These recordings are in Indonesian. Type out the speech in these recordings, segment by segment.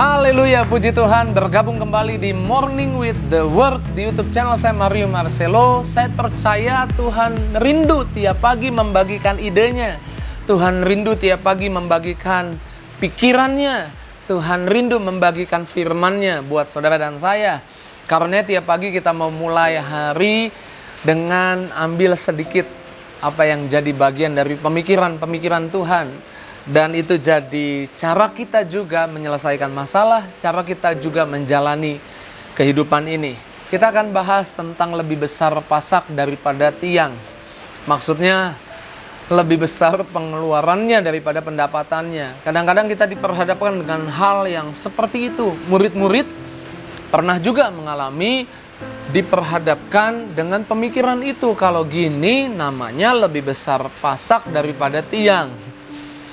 Haleluya, puji Tuhan, bergabung kembali di Morning with the Word di YouTube channel saya Mario Marcelo. Saya percaya Tuhan rindu tiap pagi membagikan idenya. Tuhan rindu tiap pagi membagikan pikirannya. Tuhan rindu membagikan firman-Nya buat saudara dan saya. Karena tiap pagi kita mau mulai hari dengan ambil sedikit apa yang jadi bagian dari pemikiran Tuhan. Dan itu jadi cara kita juga menyelesaikan masalah, cara kita juga menjalani kehidupan ini. Kita akan bahas tentang lebih besar pasak daripada tiang. Maksudnya lebih besar pengeluarannya daripada pendapatannya. Kadang-kadang kita diperhadapkan dengan hal yang seperti itu. Murid-murid pernah juga mengalami diperhadapkan dengan pemikiran itu. Kalau gini namanya lebih besar pasak daripada tiang.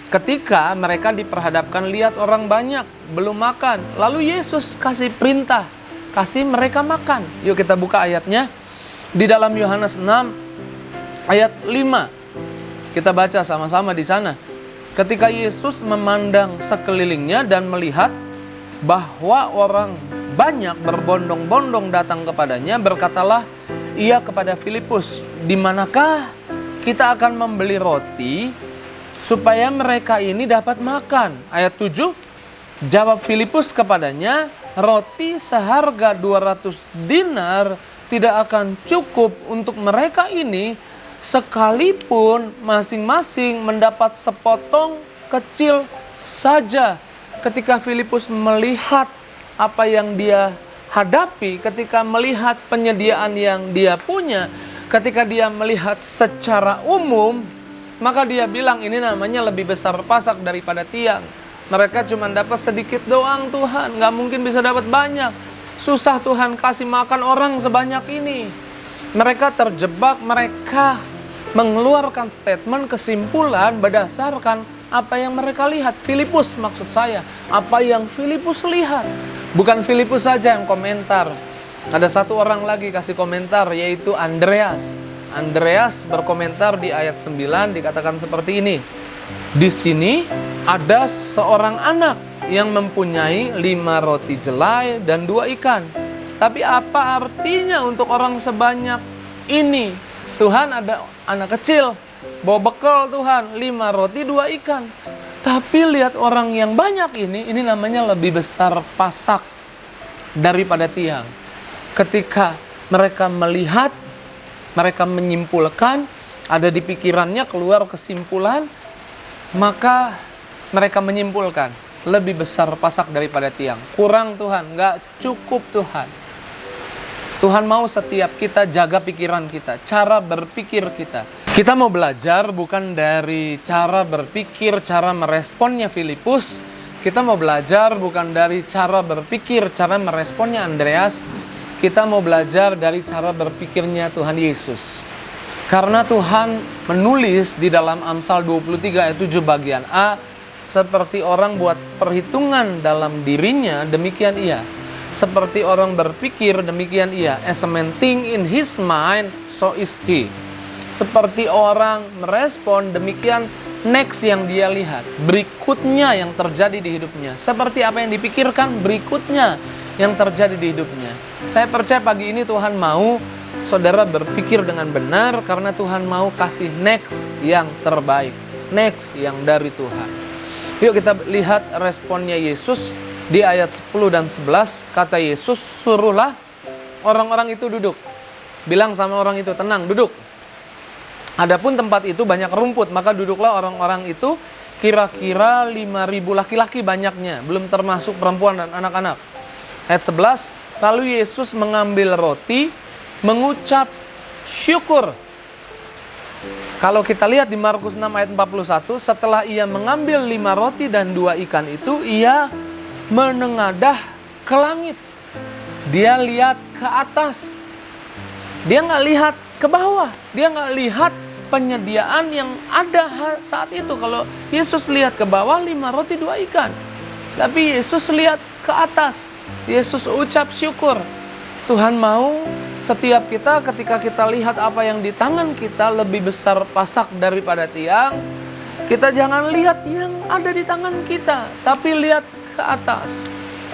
Ketika mereka diperhadapkan lihat orang banyak belum makan, lalu Yesus kasih perintah, kasih mereka makan. Yuk kita buka ayatnya di dalam Yohanes 6 ayat 5. Kita baca sama-sama di sana. Ketika Yesus memandang sekelilingnya dan melihat bahwa orang banyak berbondong-bondong datang kepadanya, berkatalah ia kepada Filipus, "Di manakah kita akan membeli roti supaya mereka ini dapat makan?" Ayat 7, jawab Filipus kepadanya, "Roti seharga 200 dinar tidak akan cukup untuk mereka ini, sekalipun masing-masing mendapat sepotong kecil saja." Ketika Filipus melihat apa yang dia hadapi, ketika melihat penyediaan yang dia punya, ketika dia melihat secara umum, maka dia bilang ini namanya lebih besar pasak daripada tiang. Mereka cuma dapat sedikit doang Tuhan, gak mungkin bisa dapat banyak. Susah Tuhan kasih makan orang sebanyak ini. Mereka terjebak, mereka mengeluarkan statement, kesimpulan berdasarkan apa yang mereka lihat. Filipus maksud saya, apa yang Filipus lihat. Bukan Filipus saja yang komentar. Ada satu orang lagi kasih komentar, yaitu Andreas. Andreas berkomentar di ayat 9 dikatakan seperti ini. Di sini ada seorang anak yang mempunyai 5 roti jelai dan 2 ikan. Tapi apa artinya untuk orang sebanyak ini? Tuhan, ada anak kecil bawa bekal Tuhan 5 roti 2 ikan. Tapi lihat orang yang banyak ini namanya lebih besar pasak daripada tiang. Ketika mereka melihat, mereka menyimpulkan, ada di pikirannya keluar kesimpulan, maka mereka menyimpulkan lebih besar pasak daripada tiang. Kurang Tuhan, gak cukup Tuhan. Tuhan mau setiap kita jaga pikiran kita, cara berpikir kita. Kita mau belajar bukan dari cara berpikir, cara meresponnya Filipus. Kita mau belajar bukan dari cara berpikir, cara meresponnya Andreas. Kita mau belajar dari cara berpikirnya Tuhan Yesus. Karena Tuhan menulis di dalam Amsal 23 ayat 7 bagian A, seperti orang buat perhitungan dalam dirinya, demikian ia. Seperti orang berpikir, demikian ia. As a man think in his mind, so is he. Seperti orang merespon, demikian next yang dia lihat. Berikutnya yang terjadi di hidupnya. Seperti apa yang dipikirkan, berikutnya yang terjadi di hidupnya. Saya percaya pagi ini Tuhan mau saudara berpikir dengan benar, karena Tuhan mau kasih next yang terbaik, next yang dari Tuhan. Yuk kita lihat responnya Yesus di ayat 10 dan 11. Kata Yesus, "Suruhlah orang-orang itu duduk." Bilang sama orang itu, "Tenang, duduk." Adapun tempat itu banyak rumput, maka duduklah orang-orang itu, kira-kira 5.000 laki-laki banyaknya, belum termasuk perempuan dan anak-anak. Ayat 11, lalu Yesus mengambil roti, mengucap syukur. Kalau kita lihat di Markus 6 ayat 41, setelah ia mengambil 5 roti dan 2 ikan itu, ia menengadah ke langit. Dia lihat ke atas. Dia nggak lihat ke bawah. Dia nggak lihat penyediaan yang ada saat itu. Kalau Yesus lihat ke bawah, 5 roti 2 ikan. Tapi Yesus lihat ke atas. Yesus ucap syukur. Tuhan mau setiap kita ketika kita lihat apa yang di tangan kita lebih besar pasak daripada tiang, kita jangan lihat yang ada di tangan kita, tapi lihat ke atas.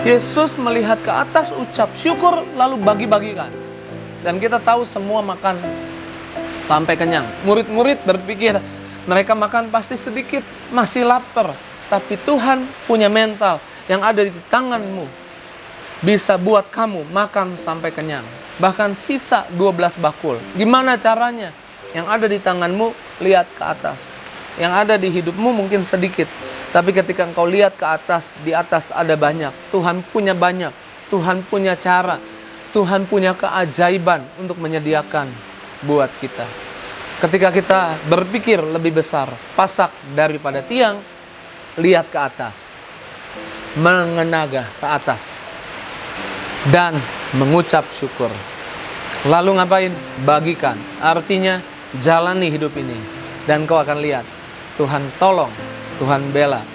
Yesus melihat ke atas, ucap syukur, lalu bagi-bagikan. Dan kita tahu semua makan sampai kenyang. Murid-murid berpikir mereka makan pasti sedikit, masih lapar. Tapi Tuhan punya mental yang ada di tanganmu, bisa buat kamu makan sampai kenyang. Bahkan sisa 12 bakul. Gimana caranya? Yang ada di tanganmu, lihat ke atas. Yang ada di hidupmu mungkin sedikit. Tapi ketika engkau lihat ke atas, di atas ada banyak. Tuhan punya banyak. Tuhan punya cara. Tuhan punya keajaiban untuk menyediakan buat kita. Ketika kita berpikir lebih besar, pasak daripada tiang, lihat ke atas. Mengenaga ke atas. Dan mengucap syukur. Lalu ngapain? Bagikan. Artinya jalani hidup ini. Dan kau akan lihat Tuhan tolong, Tuhan bela,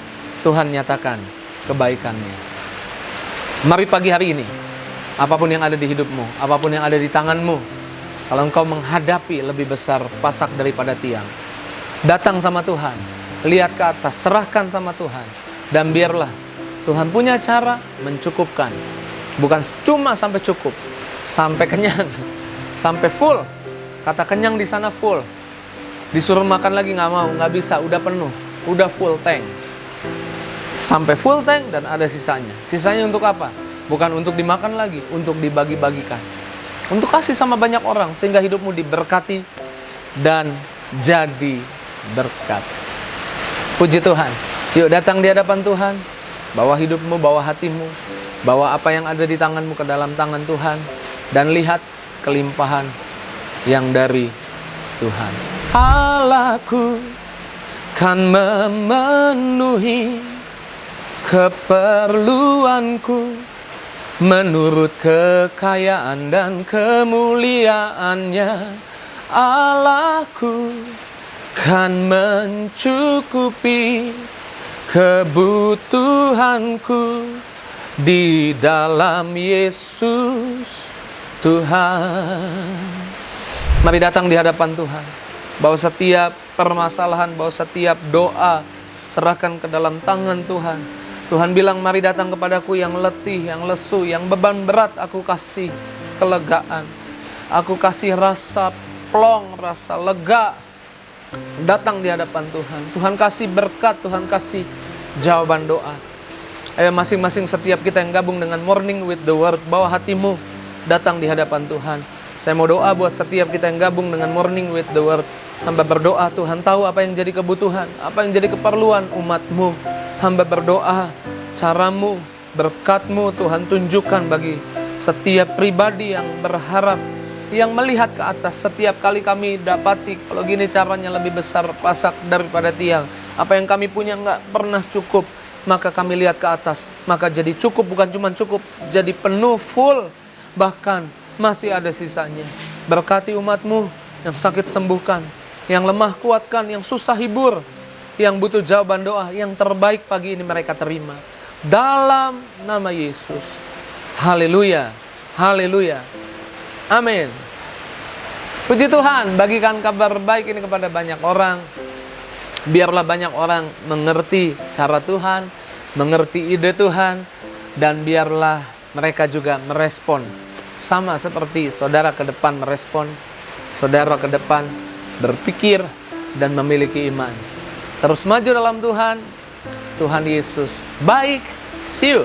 Tuhan nyatakan kebaikannya. Mari pagi hari ini, apapun yang ada di hidupmu, apapun yang ada di tanganmu, kalau engkau menghadapi lebih besar pasak daripada tiang, datang sama Tuhan, lihat ke atas, serahkan sama Tuhan. Dan biarlah Tuhan punya cara mencukupkan. Bukan cuma sampai cukup, sampai kenyang, sampai full. Kata kenyang di sana full. Disuruh makan lagi nggak mau, nggak bisa, udah penuh, udah full tank. Sampai full tank dan ada sisanya. Sisanya untuk apa? Bukan untuk dimakan lagi, untuk dibagi-bagikan. Untuk kasih sama banyak orang sehingga hidupmu diberkati dan jadi berkat. Puji Tuhan. Yuk datang di hadapan Tuhan. Bawa hidupmu, bawa hatimu, bawa apa yang ada di tanganmu ke dalam tangan Tuhan. Dan lihat kelimpahan yang dari Tuhan. Allahku kan memenuhi keperluanku menurut kekayaan dan kemuliaannya. Allahku kan mencukupi kebutuhanku di dalam Yesus Tuhan. Mari datang di hadapan Tuhan. Bawa setiap permasalahan, bawa setiap doa, serahkan ke dalam tangan Tuhan. Tuhan bilang, mari datang kepadaku yang letih, yang lesu, yang beban berat, aku kasih kelegaan. Aku kasih rasa plong, rasa lega. Datang di hadapan Tuhan. Tuhan kasih berkat, Tuhan kasih jawaban doa. Ayo masing-masing setiap kita yang gabung dengan Morning with the Word, bawa hatimu, datang di hadapan Tuhan. Saya mau doa buat setiap kita yang gabung dengan Morning with the Word. Hamba berdoa, Tuhan tahu apa yang jadi kebutuhan, apa yang jadi keperluan umatmu. Hamba berdoa, caramu, berkatmu Tuhan tunjukkan bagi setiap pribadi yang berharap, yang melihat ke atas. Setiap kali kami dapati, kalau gini caranya lebih besar pasak daripada tiang. Apa yang kami punya nggak pernah cukup, maka kami lihat ke atas. Maka jadi cukup, bukan cuma cukup, jadi penuh, full. Bahkan masih ada sisanya. Berkati umatmu, yang sakit sembuhkan, yang lemah kuatkan, yang susah hibur, yang butuh jawaban doa, yang terbaik pagi ini mereka terima. Dalam nama Yesus. Haleluya, haleluya, amin. Puji Tuhan, bagikan kabar baik ini kepada banyak orang. Biarlah banyak orang mengerti cara Tuhan, mengerti ide Tuhan, dan biarlah mereka juga merespon. Sama seperti saudara ke depan merespon, saudara ke depan berpikir dan memiliki iman. Terus maju dalam Tuhan. Tuhan Yesus baik. See you.